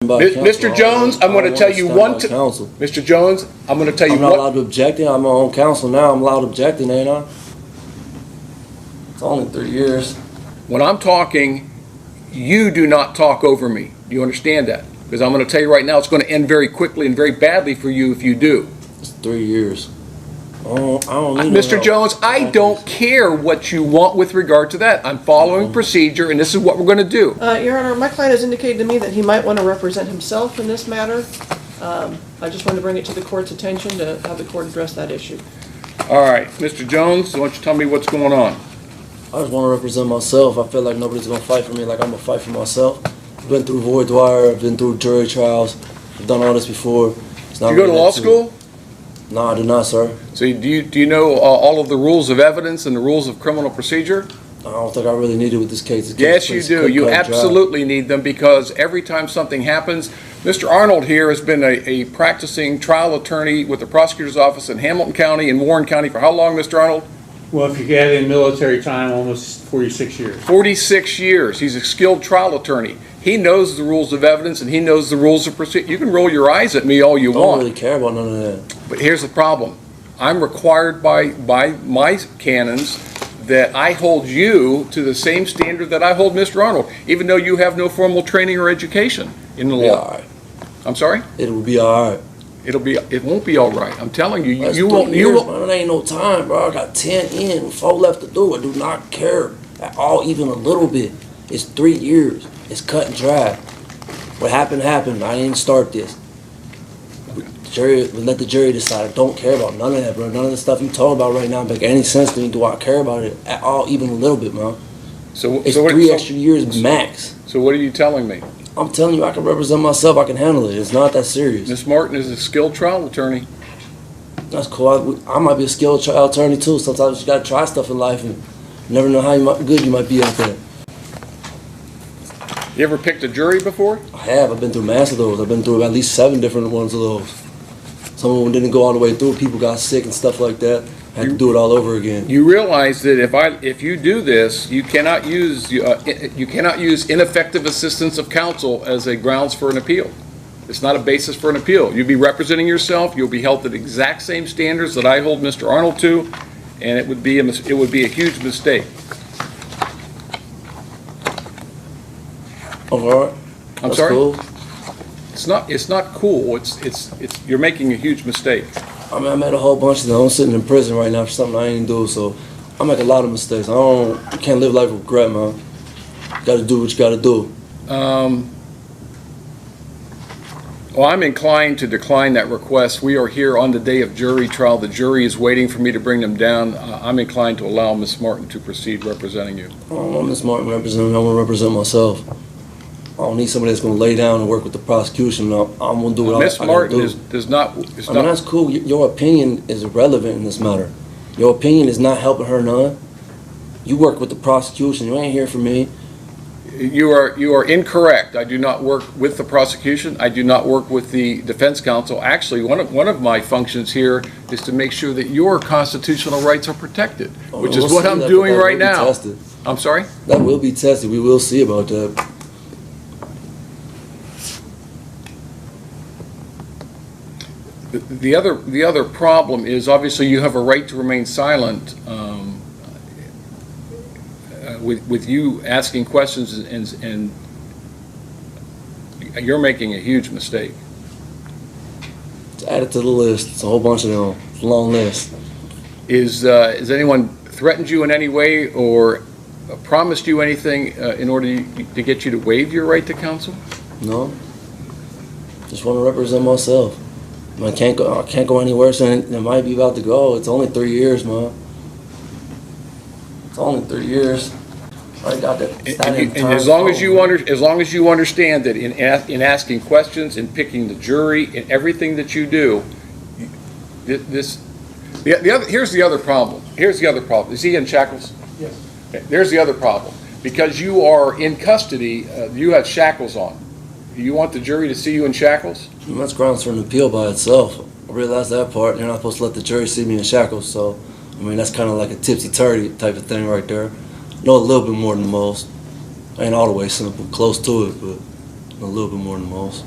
Mr. Jones, I'm going to tell you Mr. Jones, I'm going to tell you I'm not allowed to object. I'm my own counsel now. I'm allowed to object, ain't I? It's only 3 years. When I'm talking, you do not talk over me. Do you understand that? Because I'm going to tell you right now, it's going to end very quickly and very badly for you if you do. It's 3 years. I don't need Mr. Jones, I don't care what you want with regard to that. I'm following procedure, and this is what we're going to do. Your Honor, my client has indicated to me that he might want to represent himself in this matter. I just wanted to bring it to the court's attention to have the court address that issue. All right, Mr. Jones, why don't you tell me what's going on? I just want to represent myself. I feel like nobody's going to fight for me like I'm going to fight for myself. I've been through voir dire. I've been through jury trials. I've done all this before. Do you go to law school? No, I do not, sir. So do you know all of the rules of evidence and the rules of criminal procedure? I don't think I really need it with this case. Yes, you do. You absolutely need them, because every time something happens, Mr. Arnold here has been a practicing trial attorney with the prosecutor's office in Hamilton County and Warren County for how long, Mr. Arnold? Well, if you add in military time, almost 46 years. 46 years. He's a skilled trial attorney. He knows the rules of evidence and he knows the rules of procedure. You can roll your eyes at me all you want. I don't really care about none of that. But here's the problem. I'm required by my canons that I hold you to the same standard that I hold Mr. Arnold, even though you have no formal training or education in the law. All right. I'm sorry? It will be all right. It won't be all right. I'm telling you, That's you won't. Man, it ain't no time, bro. I got 10 in, 4 left to do. I do not care at all, even a little bit. It's 3 years. It's cut and dry. What happened, happened. I didn't start this. Let the jury decide. I don't care about none of that, bro. None of the stuff you talking about right now make any sense to me. Do I care about it at all, even a little bit, man? It's 3 extra years max. So what are you telling me? I'm telling you, I can represent myself. I can handle it. It's not that serious. Ms. Martin is a skilled trial attorney. That's cool. I might be a skilled trial attorney too. Sometimes you gotta try stuff in life, and you never know how good you might be at that. You ever picked a jury before? I have. I've been through mass of those. I've been through at least 7 different ones of those. Some of them didn't go all the way through. People got sick and stuff like that. I had to do it all over again. You realize that if you do this, you cannot use ineffective assistance of counsel as a grounds for an appeal. It's not a basis for an appeal. You'll be representing yourself. You'll be held to the exact same standards that I hold Mr. Arnold to, and it would be a huge mistake. All right. I'm sorry. Cool. It's not cool. It's you're making a huge mistake. I mean, I made a whole bunch of them. I'm sitting in prison right now for something I ain't do, so I make a lot of mistakes. You can't live life with regret, man. You gotta do what you gotta do. Well, I'm inclined to decline that request. We are here on the day of jury trial. The jury is waiting for me to bring them down. I'm inclined to allow Ms. Martin to proceed representing you. I don't want Ms. Martin representing me. I want to represent myself. I don't need somebody that's going to lay down and work with the prosecution. I'm going to do what I got to do. Ms. Martin does not. I mean, that's cool. Your opinion is irrelevant in this matter. Your opinion is not helping her none. You work with the prosecution. You ain't here for me. You are incorrect. I do not work with the prosecution. I do not work with the defense counsel. Actually, one of my functions here is to make sure that your constitutional rights are protected, which is what I'm doing right now. I'm sorry? That will be tested. We will see about that. The other problem is, obviously you have a right to remain silent with you asking questions, and you're making a huge mistake. It's added to the list. It's a whole bunch of them. It's a long list. Has anyone threatened you in any way or promised you anything in order to get you to waive your right to counsel? No. Just want to represent myself. I can't go any worse than it might be about to go. It's only 3 years, man. It's only 3 years. I got that. And as long as you understand that in asking questions, in picking the jury, in everything that you do, here's the other problem. Here's the other problem. Is he in shackles? Yes. Okay. There's the other problem. Because you are in custody, you have shackles on. Do you want the jury to see you in shackles? That's grounds for an appeal by itself. I realize that part. They're not supposed to let the jury see me in shackles, so I mean that's kind of like a tipsy-turvy type of thing right there. I know a little bit more than most. I ain't all the way simple, close to it, but A little bit more than most.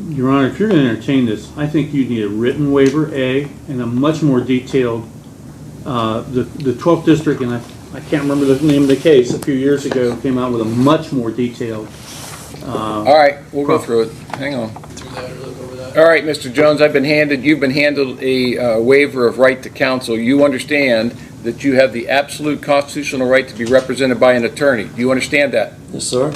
Your Honor, if you're going to entertain this, I think you need a written waiver, A, and a much more detailed, the 12th District, and I can't remember the name of the case, a few years ago, came out with a much more detailed. All right, we'll go through it. Hang on. All right, Mr. Jones, you've been handed a waiver of right to counsel. You understand that you have the absolute constitutional right to be represented by an attorney. Do you understand that? Yes, sir.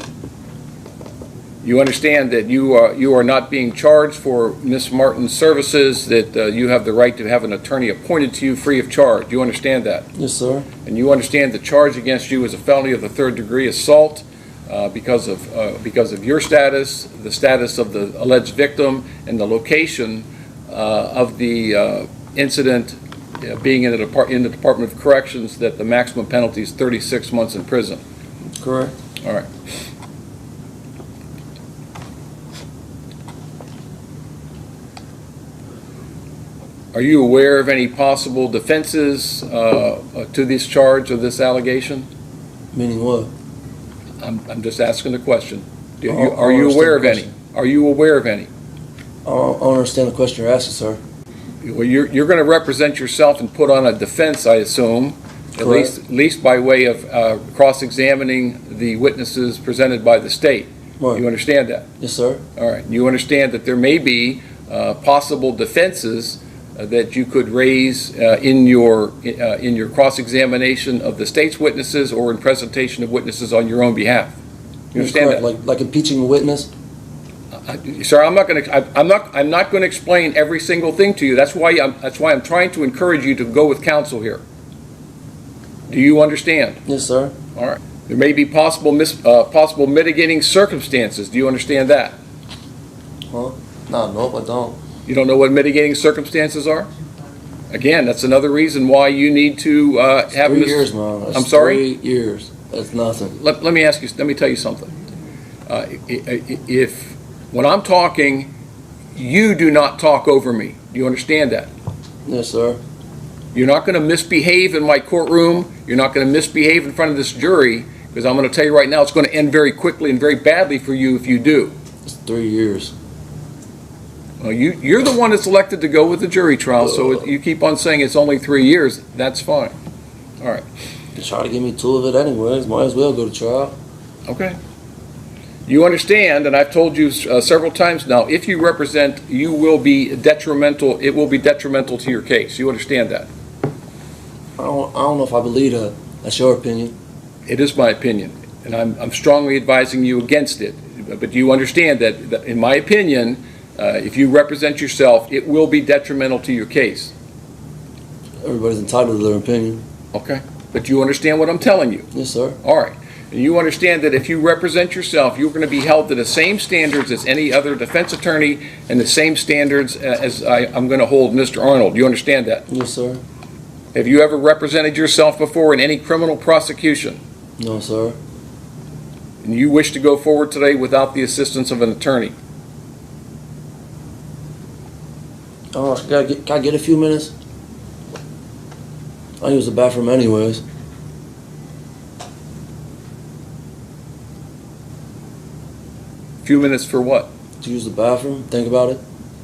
You understand that you are not being charged for Ms. Martin's services, that you have the right to have an attorney appointed to you free of charge. Do you understand that? Yes, sir. And you understand the charge against you is a felony of the 3rd degree assault because of your status, the status of the alleged victim, and the location of the incident being in the Department of Corrections, that the maximum penalty is 36 months in prison. Correct. All right. Are you aware of any possible defenses to this charge or this allegation? Meaning what? I'm just asking the question. I Are you understand aware of the any? question. Are you aware of any? I don't understand the question you're asking, sir. Well, you're going to represent yourself and put on a defense, I assume, at least by way of cross-examining the witnesses presented by the state. Right. You understand that? Yes, sir. All right. You understand that there may be possible defenses that you could raise in your cross-examination of the state's witnesses or in presentation of witnesses on your own behalf. You understand that? Like impeaching a witness? Sir, I'm not going to explain every single thing to you. That's why I'm trying to encourage you to go with counsel here. Do you understand? Yes, sir. All right. There may be possible mitigating circumstances. Do you understand that? Huh? No, nope, I don't. You don't know what mitigating circumstances are? Again, that's another reason why you need to have 3 years, man. That's I'm sorry? 3 years. That's nothing. Let me tell you something. If when I'm talking, you do not talk over me. Do you understand that? Yes, sir. You're not going to misbehave in my courtroom. You're not going to misbehave in front of this jury, because I'm going to tell you right now, it's going to end very quickly and very badly for you if you do. It's 3 years. Well, you're the one that's elected to go with the jury trial, so you keep on saying it's only 3 years. That's fine. All right. You try to give me 2 of it anyways. Might as well go to trial. Okay. You understand, and I've told you several times now, if you represent, you will be detrimental. It will be detrimental to your case. You understand that? I don't know if I believe that. That's your opinion. It is my opinion, and I'm strongly advising you against it. But you understand that in my opinion, if you represent yourself, it will be detrimental to your case. Everybody's entitled to their opinion. Okay? But you understand what I'm telling you? Yes, sir. All right. And you understand that if you represent yourself, you're going to be held to the same standards as any other defense attorney and the same standards as I'm going to hold Mr. Arnold. You understand that? Yes, sir. Have you ever represented yourself before in any criminal prosecution? No, sir. And you wish to go forward today without the assistance of an attorney? Oh, can I get a few minutes? I use the bathroom anyways. A few minutes for what? To use the bathroom, think about it.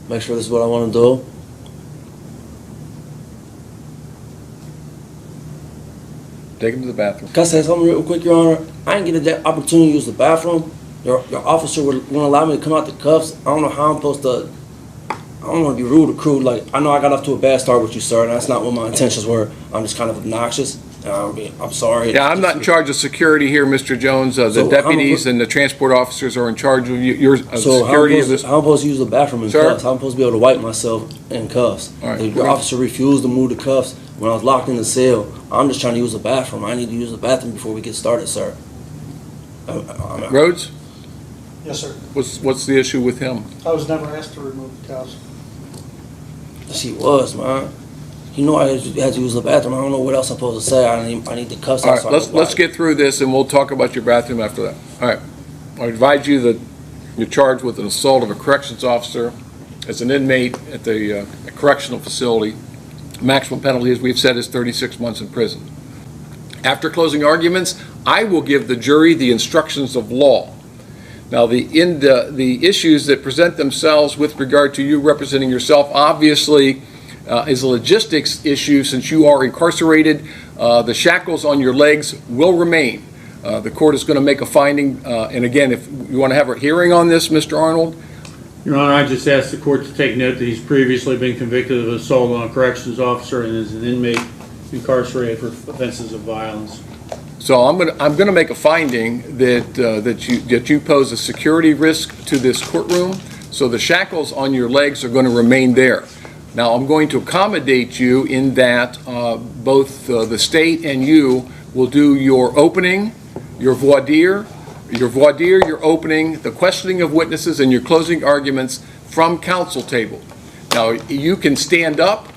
Make sure this is what I want to do. Take him to the bathroom. Can I say something real quick, Your Honor? I didn't get that opportunity to use the bathroom. Your officer wouldn't allow me to come out the cuffs. I don't know how I'm supposed to. I don't want to be rude or crude. Like, I know I got off to a bad start with you, sir, and that's not what my intentions were. I'm just kind of obnoxious. I'm sorry. Yeah, I'm not in charge of security here, Mr. Jones. The So deputies and the transport officers are in charge of your security of this. How I'm supposed to use the bathroom in Sir? cuffs? How I'm supposed to be able to wipe myself in cuffs? All right. Your officer refused to move the cuffs when I was locked in the cell. I'm just trying to use the bathroom. I need to use the bathroom before we get started, sir. Rhodes, Yes, sir. what's the issue with him? I was never asked to remove the cuffs. She was, man. You know I had to use the bathroom. I don't know what else I'm supposed to say. I need the cuffs. All right, let's get through this and we'll talk about your bathroom after that. All right. I advise you that you're charged with an assault of a corrections officer as an inmate at the correctional facility. Maximum penalty, as we've said, is 36 months in prison. After closing arguments, I will give the jury the instructions of law. Now, the issues that present themselves with regard to you representing yourself obviously is a logistics issue. Since you are incarcerated, the shackles on your legs will remain. The court is going to make a finding, and again, if you want to have a hearing on this, Mr. Arnold. Your Honor, I just asked the court to take note that he's previously been convicted of assault on a corrections officer and is an inmate incarcerated for offenses of violence. So I'm going to make a finding that you pose a security risk to this courtroom. So the shackles on your legs are going to remain there. Now I'm going to accommodate you in that both the state and you will do your opening, your voir dire, your opening, the questioning of witnesses, and your closing arguments from counsel table. Now you can stand up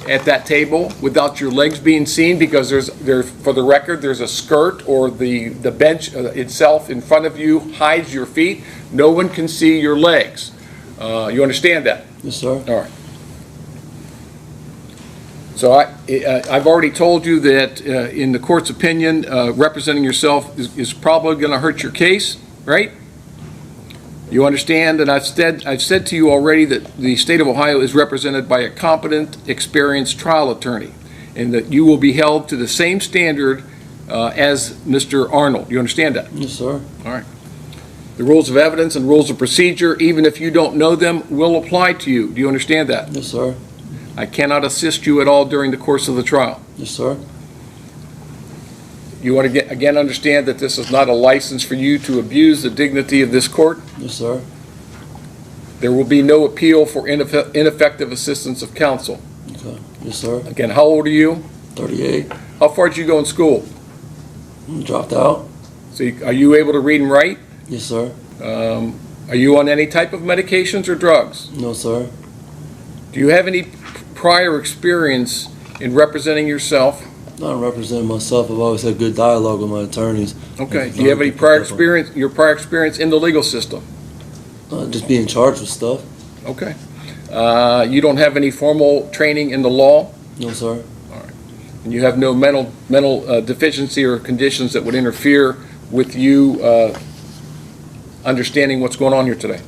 at that table without your legs being seen, because for the record, there's a skirt, or the bench itself in front of you hides your feet. No one can see your legs. You understand that? Yes, sir. All right. So I've already told you that in the court's opinion, representing yourself is probably going to hurt your case, right? You understand, and I've said to you already that the state of Ohio is represented by a competent, experienced trial attorney, and that you will be held to the same standard as Mr. Arnold. You understand that? Yes, sir. All right. The rules of evidence and rules of procedure, even if you don't know them, will apply to you. Do you understand that? Yes, sir. I cannot assist you at all during the course of the trial. Yes, sir. You want to again understand that this is not a license for you to abuse the dignity of this court. Yes, sir. There will be no appeal for ineffective assistance of counsel. Okay. Yes, sir. Again, how old are you? 38. How far did you go in school? Dropped out. So are you able to read and write? Yes, sir. Are you on any type of medications or drugs? No, sir. Do you have any prior experience in representing yourself? Not representing myself. I've always had good dialogue with my attorneys. Okay. Do you have any prior experience, your prior experience in the legal system? Just being charged with stuff. Okay. You don't have any formal training in the law? No, sir. And you have no mental deficiency or conditions that would interfere with you understanding what's going on here today?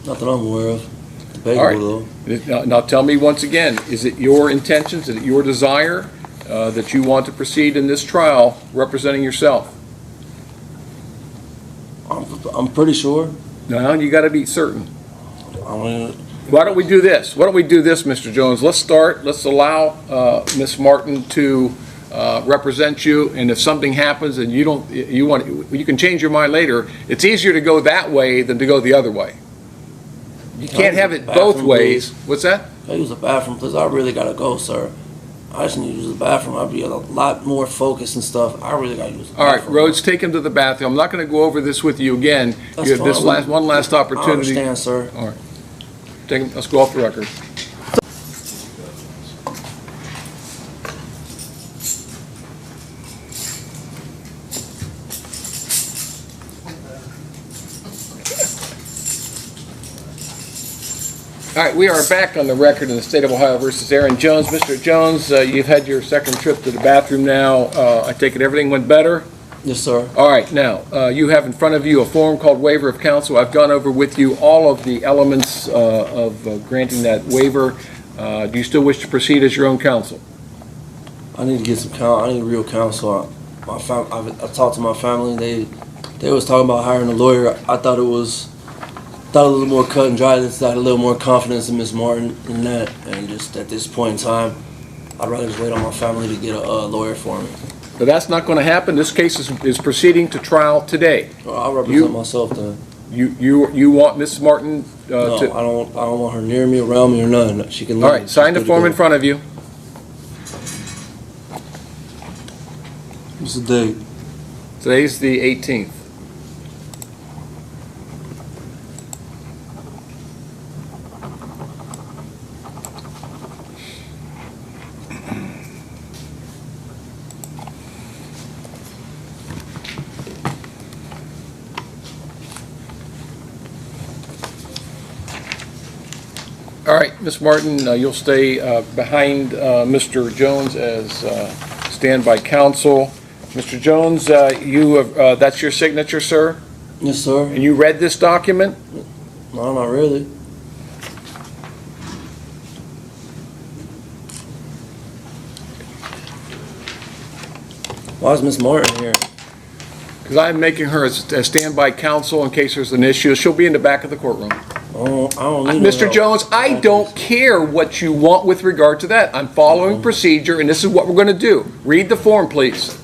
Not that I'm aware of. Debatable, All right. though. Now tell me once again, is it your intentions, is it your desire that you want to proceed in this trial representing yourself? I'm pretty sure. No, you got to be certain. I mean, Why don't we do this? Why don't we do this, Mr. Jones? Let's allow Ms. Martin to represent you, and if something happens and you can change your mind later. It's easier to go that way than to go the other way. You can't have it both ways. What's that? I use the bathroom because I really gotta go, sir. I just need to use the bathroom. I'd be a lot more focused and stuff. I really gotta use the All right, bathroom. Rhodes, take him to the bathroom. I'm not going to go over this with you again. That's You have this fine. one last I opportunity. understand, sir. All right. Take him, let's go off the record. All right, we are back on the record in the state of Ohio versus Aaron Jones. Mr. Jones, you've had your second trip to the bathroom now. I take it everything went better? Yes, sir. All right, now, you have in front of you a form called waiver of counsel. I've gone over with you all of the elements of granting that waiver. Do you still wish to proceed as your own counsel? I need to get some I need real counsel. I talked to my family. They was talking about hiring a lawyer. I thought it was a little more cut and dry. I had a little more confidence in Miss Martin in that. And just at this point in time, I'd rather just wait on my family to get a lawyer for me. But that's not going to happen. This case is proceeding to trial today. Well, I'll represent myself then. You want Miss Martin No, to... I don't want her near me, around me, or nothing. She can. All right, sign the form in front of you. What's the date? Today's the 18th. All right, Ms. Martin, you'll stay behind Mr. Jones as standby counsel. Mr. Jones, you have, that's your signature, sir? Yes, sir. And you read this document? No, not really. Why is Miss Martin here? Because I'm making her a standby counsel in case there's an issue. She'll be in the back of the courtroom. Oh, I don't need no Mr. help. Jones, I don't care what you want with regard to that. I'm following procedure, and this is what we're going to do. Read the form, please.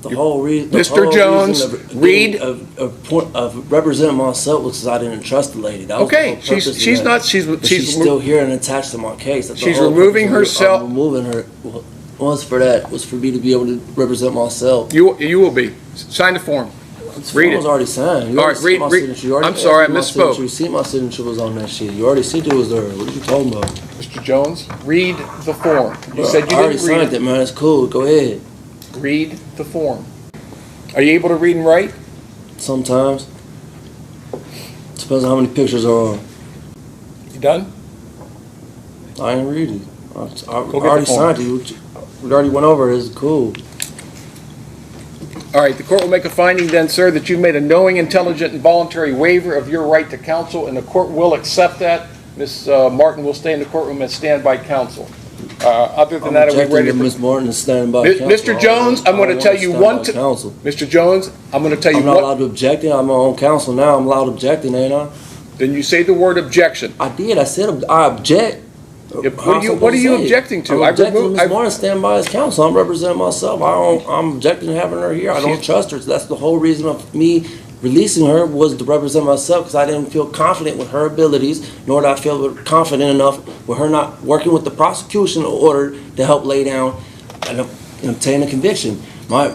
The whole reason. Mr. Jones, read- of representing myself was because I didn't trust the lady. That was the Okay, whole purpose of she's that. not, But she's still here and attached to my case. That's the She's whole removing purpose of herself- removing her was for that. Was for me to be able to represent myself. You will be. Sign the form. This Read form it. was already signed. You All already right, seen my read- signature. You already I'm sorry, asked me I my misspoke. signature. You see my signature was on that shit. You already seen it was there. What are you talking about? Mr. Jones, read the form. You said I you already didn't read signed it. it, man. It's cool. Go ahead. Read the form. Are you able to read and write? Sometimes. Depends on how many pictures are on. You done? I ain't read it. I get already the form. signed it. We already went over it. It's cool. All right, the court will make a finding then, sir, that you've made a knowing, intelligent, and voluntary waiver of your right to counsel, and the court will accept that. Ms. Martin will stay in the courtroom as standby counsel. Other than I'm that, are we objecting ready to for... Miss Martin is standing by Mi- counsel. Mr. Jones, I'm going to tell you one... Counsel. Mr. Jones, I'm going to tell you I'm not what... allowed to object. I'm my own counsel now. I'm allowed to object, ain't I? Then you say the word objection. I did. I said I object. Yep, How I'm what are you supposed to say it? objecting to? I'm I've objecting to removed- Miss I've- Martin stand by as counsel. I'm representing myself. I'm objecting to having her here. I don't She's- trust her. So that's the whole reason of me releasing her was to represent myself because I didn't feel confident with her abilities, nor did I feel confident enough with her not working with the prosecution in order to help lay down and obtain a conviction. My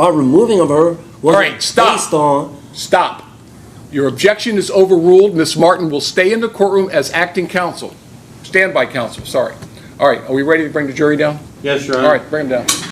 removing of her was right, stop. based on. Stop. Your objection is overruled. Ms. Martin will stay in the courtroom as acting counsel. Standby counsel, sorry. All right, are we ready to bring the jury down? Yes, Your Honor. All right, bring them down.